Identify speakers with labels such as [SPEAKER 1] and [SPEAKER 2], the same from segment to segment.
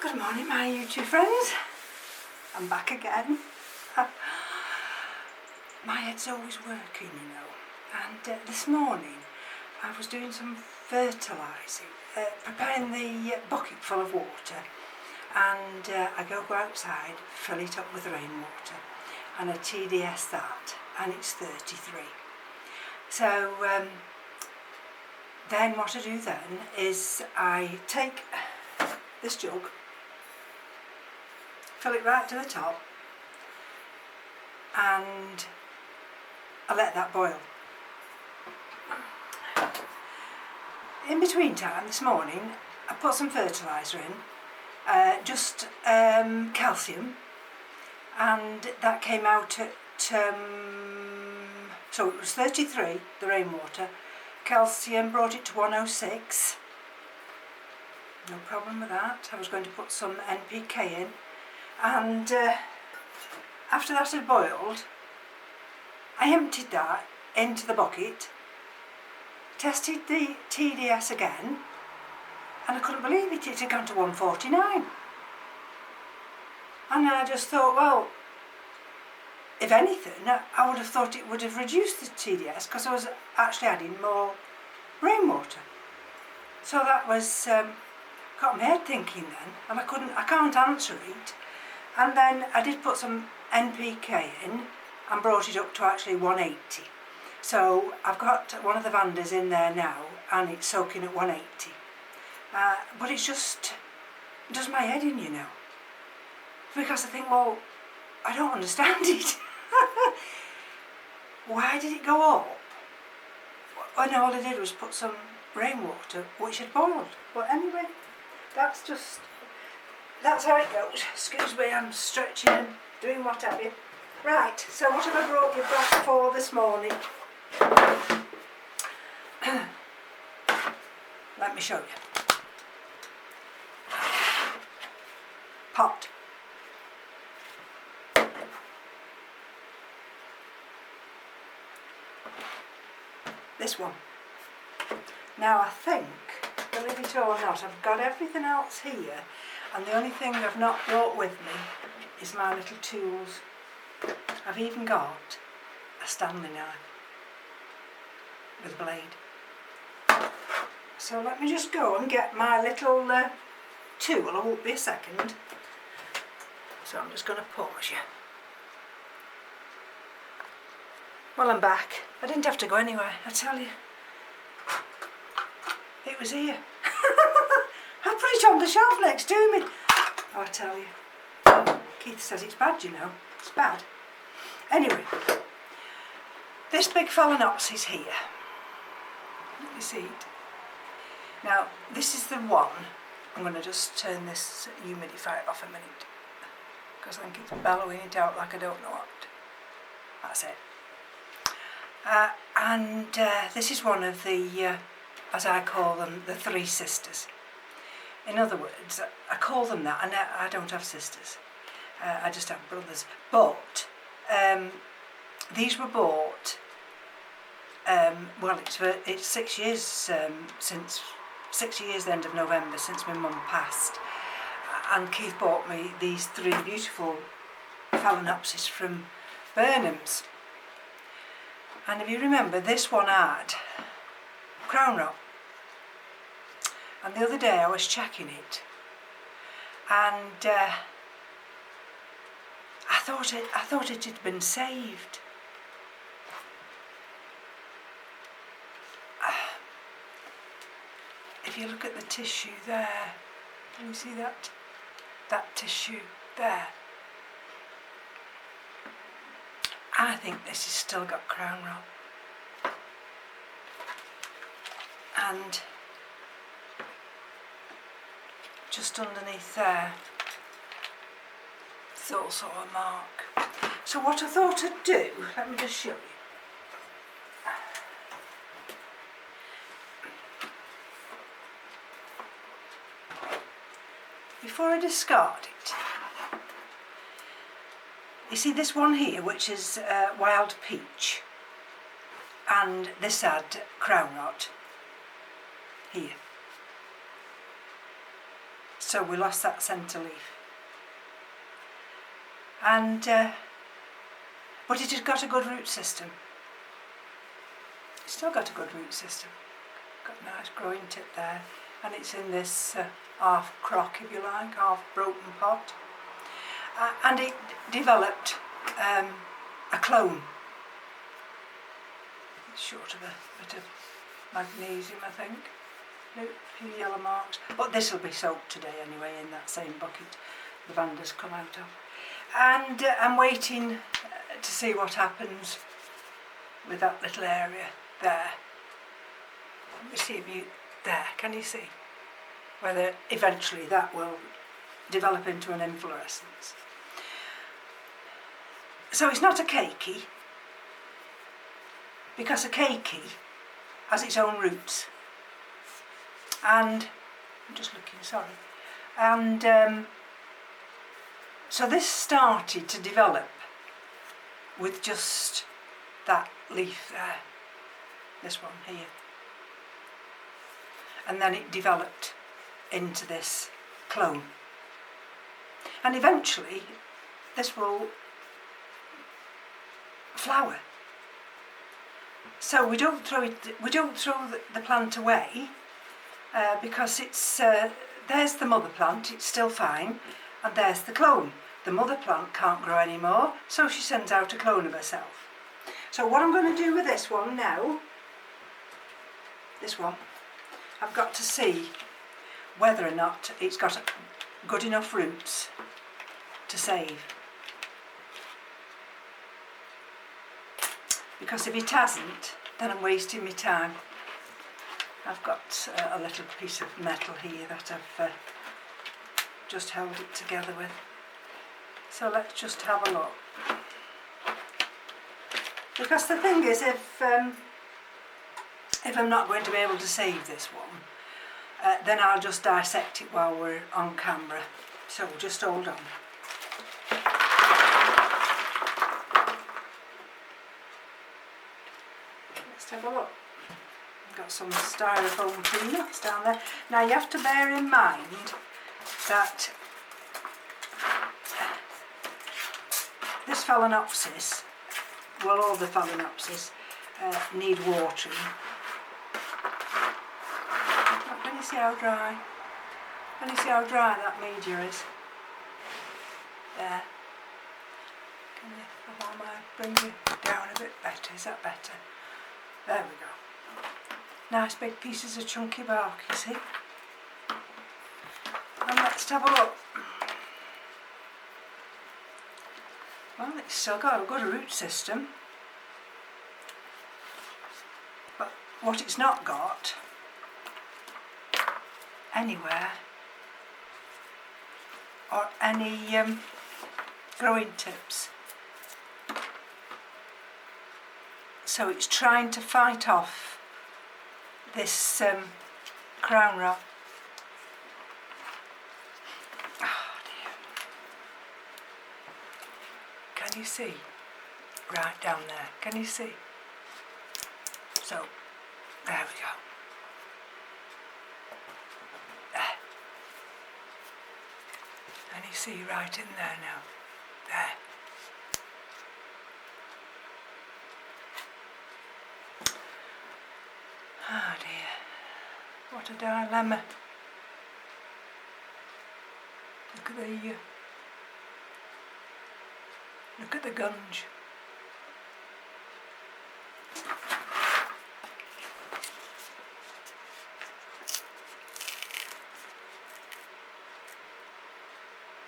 [SPEAKER 1] Good morning my YouTube friends, I'm back again. My head's always working, you know, and this morning I was doing some fertilising, preparing the bucket full of water, and I go outside, fill it up with rainwater, and I TDS that, and it's 33. So then what I do then is I take this jug, fill it right to the top, and I let that boil. In between time this morning I put some fertiliser in, just calcium, and that came out at, so it was 33, the rainwater. Calcium brought it to 106, no problem with that. I was going to put some NPK in, and after that had boiled, I emptied that into the bucket, tested the TDS again, and I couldn't believe it, it had gone to 149. And I just thought, well, if anything, I would have thought it would have reduced the TDS because I was actually adding more rainwater. So that was, got my head thinking then, and I can't answer it. And then I did put some NPK in and brought it up to actually 180. So I've got one of the Vandas in there now, and it's soaking at 180. But it's just, it does my head in, you know. Because I think, well, I don't understand it. Why did it go up? And all I did was put some rainwater, which had boiled. But anyway, that's how it goes. Excuse me, I'm stretching and doing what have you. Right, so what have I brought you back for this morning? Let me show you. Pot. This one. Now I think, believe it or not, I've got everything else here, and the only thing I've not brought with me is my little tools. I've even got a Stanley knife with a blade. So let me just go and get my little tool. I won't be a second. So I'm just going to pause you. Well, I'm back. I didn't have to go anywhere, I tell you. It was here. I put it on the shelf next to me. Oh, I tell you. Keith says it's bad, you know. It's bad. Anyway, this big Phalaenopsis here. Let me see it. Now, this is the one. I'm going to just turn this humidifier off a minute, because I think it's bellowing it out like I don't know what. That's it. And this is one of the, as I call them, the three sisters. In other words, I call them that, and I don't have sisters. I just have brothers. But these were bought, well, it's 6 years since, 6 years the end of November since my mum passed. And Keith bought me these three beautiful Phalaenopsis from Burnham's. And if you remember, this one had crown rot. And the other day I was checking it, and I thought it had been saved. If you look at the tissue there, can you see that? That tissue there. I think this has still got crown rot. And just underneath there, it's also a mark. So what I thought I'd do, let me just show you. Before I discard it, you see this one here, which is wild peach, and this had crown rot here. so we lost that centre leaf. And but it has got a good root system. It's still got a good root system. Got a nice growing tip there, and it's in this half crock, if you like, half broken pot. And it developed a clone. It's short of a bit of magnesium, I think. A few yellow marks. But this will be soaked today anyway in that same bucket the vandas come out of. And I'm waiting to see what happens with that little area there. Let me see if you, there, can you see? Whether eventually that will develop into an inflorescence. So it's not a keiki, because a keiki has its own roots. And, I'm just looking, sorry. And so this started to develop with just that leaf there, this one here. And then it developed into this clone. And eventually this will flower. So we don't throw the plant away because it's there's the mother plant, it's still fine, and there's the clone. The mother plant can't grow anymore, so she sends out a clone of herself. So what I'm going to do with this one now, this one, I've got to see whether or not it's got good enough roots to save. Because if it hasn't, then I'm wasting my time. I've got a little piece of metal here that I've just held it together with. So let's just have a look. Because the thing is, if I'm not going to be able to save this one, then I'll just dissect it while we're on camera. So just hold on. Let's have a look. I've got some styrofoam peanuts down there. Now you have to bear in mind that this Phalaenopsis, well, all the Phalaenopsis need watering. Can you see how dry? Can you see how dry that media is? There. Can you, if I might bring you down a bit better? Is that better? There we go. Nice big pieces of chunky bark, you see. And let's have a look. Well, it's still got a good root system. But what it's not got anywhere or any growing tips. So it's trying to fight off this crown rot. Oh dear. Can you see? Right down there. Can you see? So, there we go. There. And you see right in there now. There. Oh dear, what a dilemma. Look at the gunge.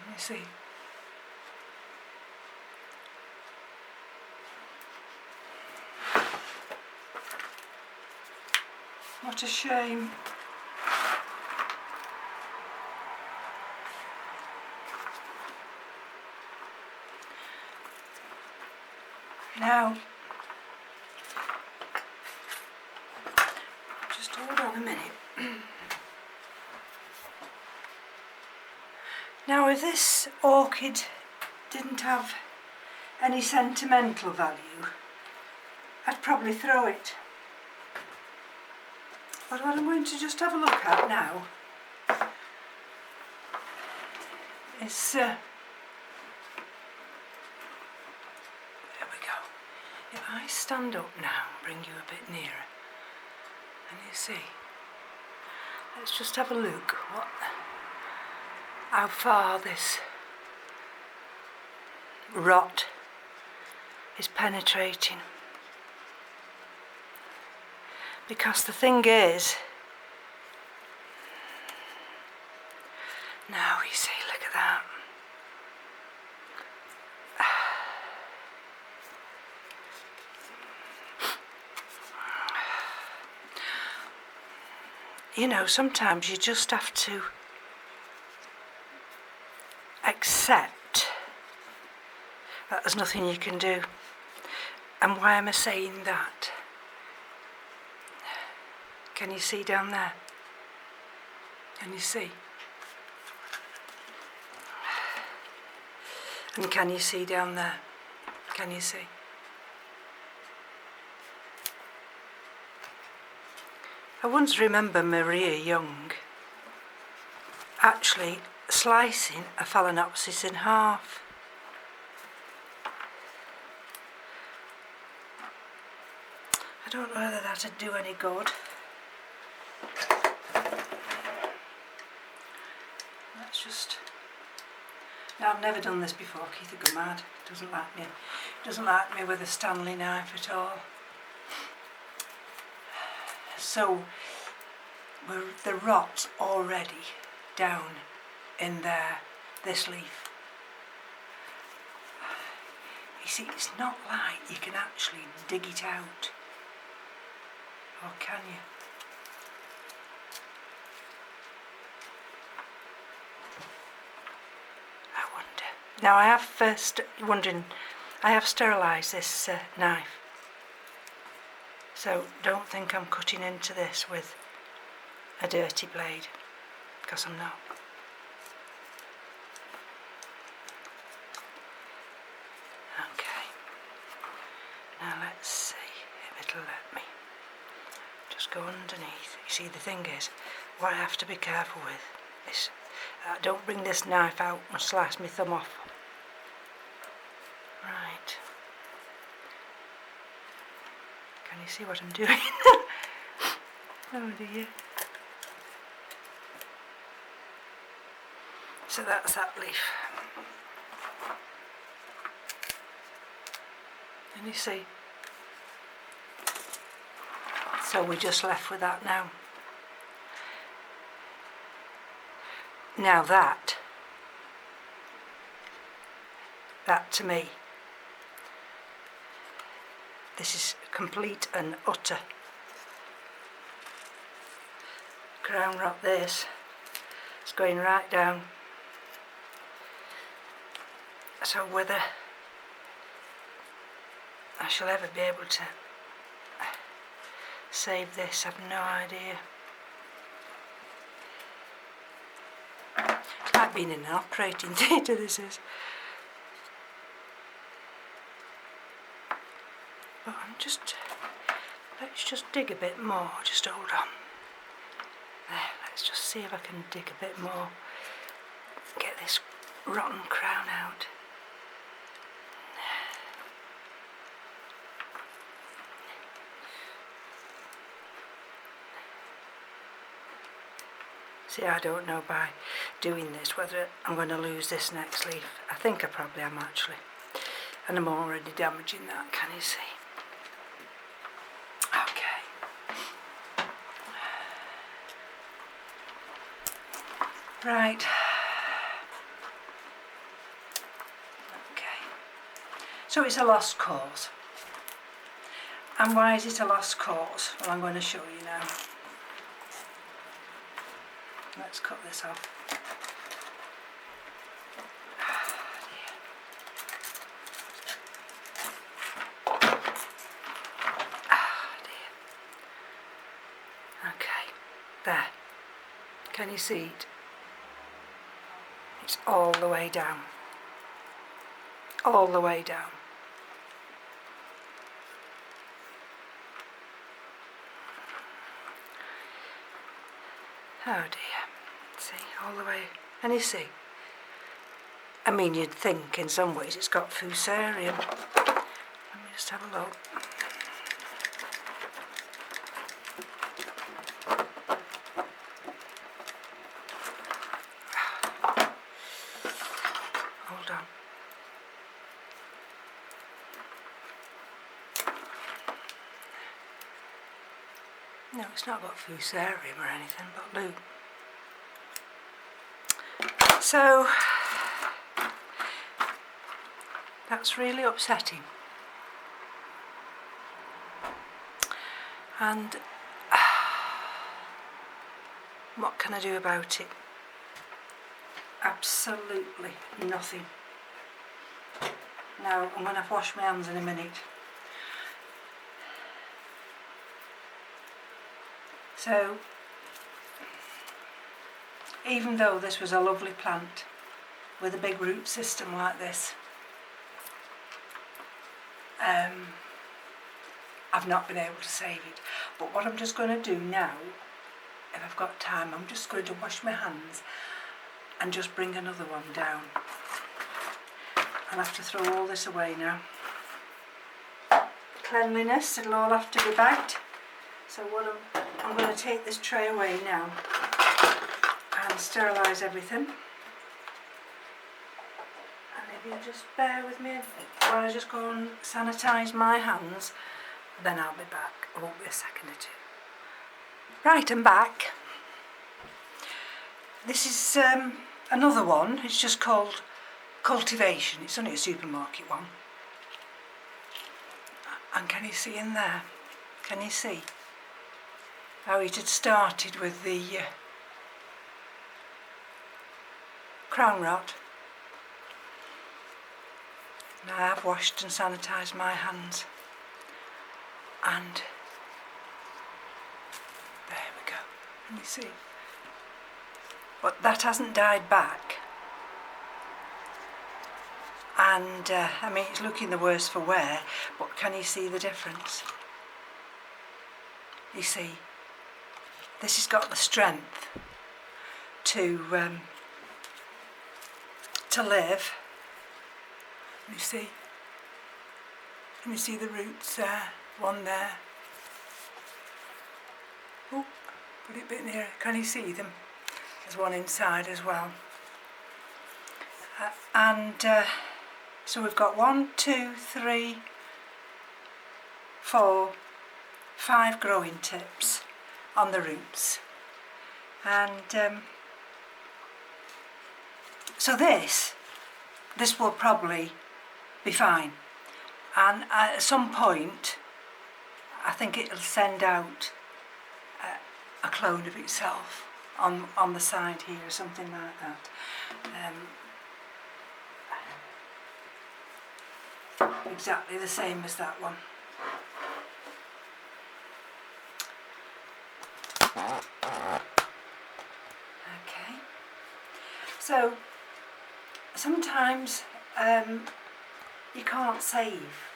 [SPEAKER 1] You see. What a shame. Now, just hold on a minute. Now, if this orchid didn't have any sentimental value, I'd probably throw it. But what I'm going to just have a look at now is, there we go. If I stand up now and bring you a bit nearer, and you see, let's just have a look how far this rot is penetrating. Because the thing is, now you see, look at that. You know, sometimes you just have to accept that there's nothing you can do. And why am I saying that? Can you see down there? Can you see? And can you see down there? Can you see? I once remember Maria Young actually slicing a phalaenopsis in half. I don't know whether that'd do any good. Let's just... Now, I've never done this before. Keith would go mad. Doesn't like me. Doesn't like me with a Stanley knife at all. So, the rot's already down in there, this leaf. You see, it's not like you can actually dig it out. Or can you? I wonder. Now, I have I have sterilised this knife. So don't think I'm cutting into this with a dirty blade, because I'm not. Okay, now let's see if it'll let me. Just go underneath. You see, the thing is, what I have to be careful with is don't bring this knife out and slice my thumb off. Right. Can you see what I'm doing? Oh dear. So that's that leaf. Can you see? So we're just left with that now. Now that to me, this is complete and utter crown rot. This it's going right down. So whether I shall ever be able to save this, I've no idea. It's like being in an operating theatre, this is. But let's just dig a bit more, just hold on. There, let's just see if I can dig a bit more. Get this rotten crown out. See, I don't know by doing this whether I'm going to lose this next leaf. I think I probably am actually. And I'm already damaging that, can you see? Okay. Right. Okay. So it's a lost cause. And why is it a lost cause? Well, I'm going to show you now. Let's cut this off. Okay, there. Can you see it? It's all the way down. All the way down. Oh dear. See, all the way. And you see, I mean, you'd think in some ways it's got fusarium. Let me just have a look. Hold on. No, it's not got fusarium or anything, but look. So, that's really upsetting. And what can I do about it? Absolutely nothing. Now, I'm going to wash my hands in a minute. So, even though this was a lovely plant with a big root system like this, I've not been able to save it. But what I'm just going to do now, if I've got time, I'm just going to wash my hands and just bring another one down. I'll have to throw all this away now. Cleanliness, it'll all have to be bagged. So what I'm going to take this tray away now and sterilise everything. And if you just bear with me while I just go and sanitise my hands, then I'll be back. It won't be a second or two. Right, I'm back. This is another one. It's just called Cultivation. It's only a supermarket one. And can you see in there? Can you see how it had started with the crown rot? Now I've washed and sanitised my hands, and there we go. Can you see? But that hasn't died back. And I mean, it's looking the worse for wear, but can you see the difference? You see, this has got the strength to live. You see? Can you see the roots there? One there. Oh, put it a bit nearer. Can you see them? There's one inside as well. So we've got 1, 2, 3, 4, 5 growing tips on the roots. And so this will probably be fine. And at some point, I think it'll send out a clone of itself on the side here, or something like that. Exactly the same as that one. Okay. So sometimes you can't save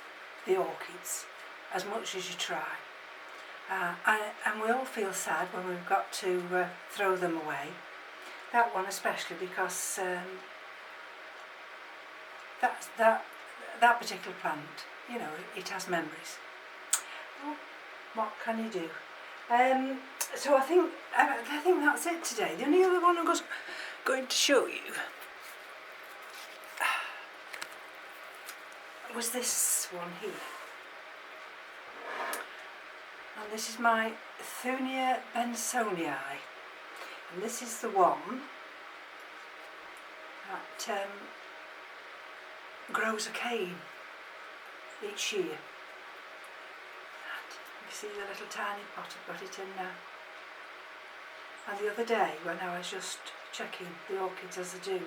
[SPEAKER 1] the orchids as much as you try. And we all feel sad when we've got to throw them away. That one especially, because that particular plant, you know, it has memories. Well, what can you do? So I think that's it today. The only other one I was going to show you was this one here. And this is my Thunia bensonii. And this is the one that grows a cane each year. And you see the little tiny pot I've got it in now. And the other day when I was just checking the orchids as I do,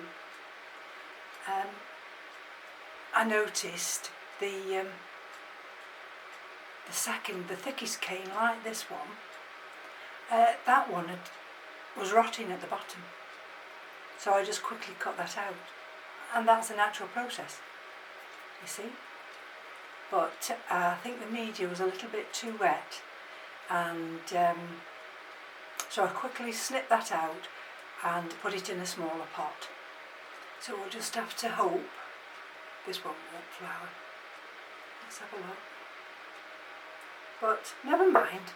[SPEAKER 1] I noticed the thickest cane like this one, that one was rotting at the bottom. So I just quickly cut that out. And that's a natural process, you see. But I think the media was a little bit too wet, and so I quickly snipped that out and put it in a smaller pot. So we'll just have to hope this one won't flower. Let's have a look. But never mind.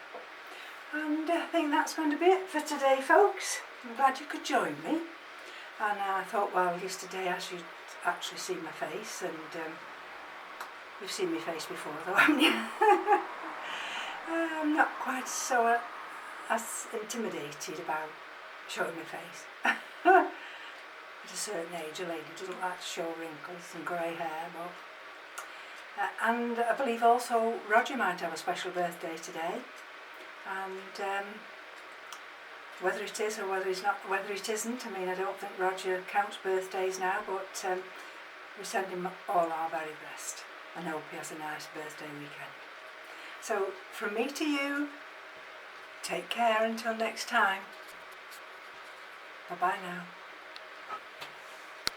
[SPEAKER 1] And I think that's going to be it for today, folks. I'm glad you could join me. And I thought, well, yesterday I should actually see my face, and you've seen my face before though, haven't you? I'm not quite so as intimidated about showing my face. At a certain age, a lady doesn't like to show wrinkles and grey hair, but and I believe also Roger might have a special birthday today, and whether it is or whether it isn't, I mean, I don't think Roger counts birthdays now, but we send him all our very best and hope he has a nice birthday weekend. So from me to you, take care until next time. Bye bye now.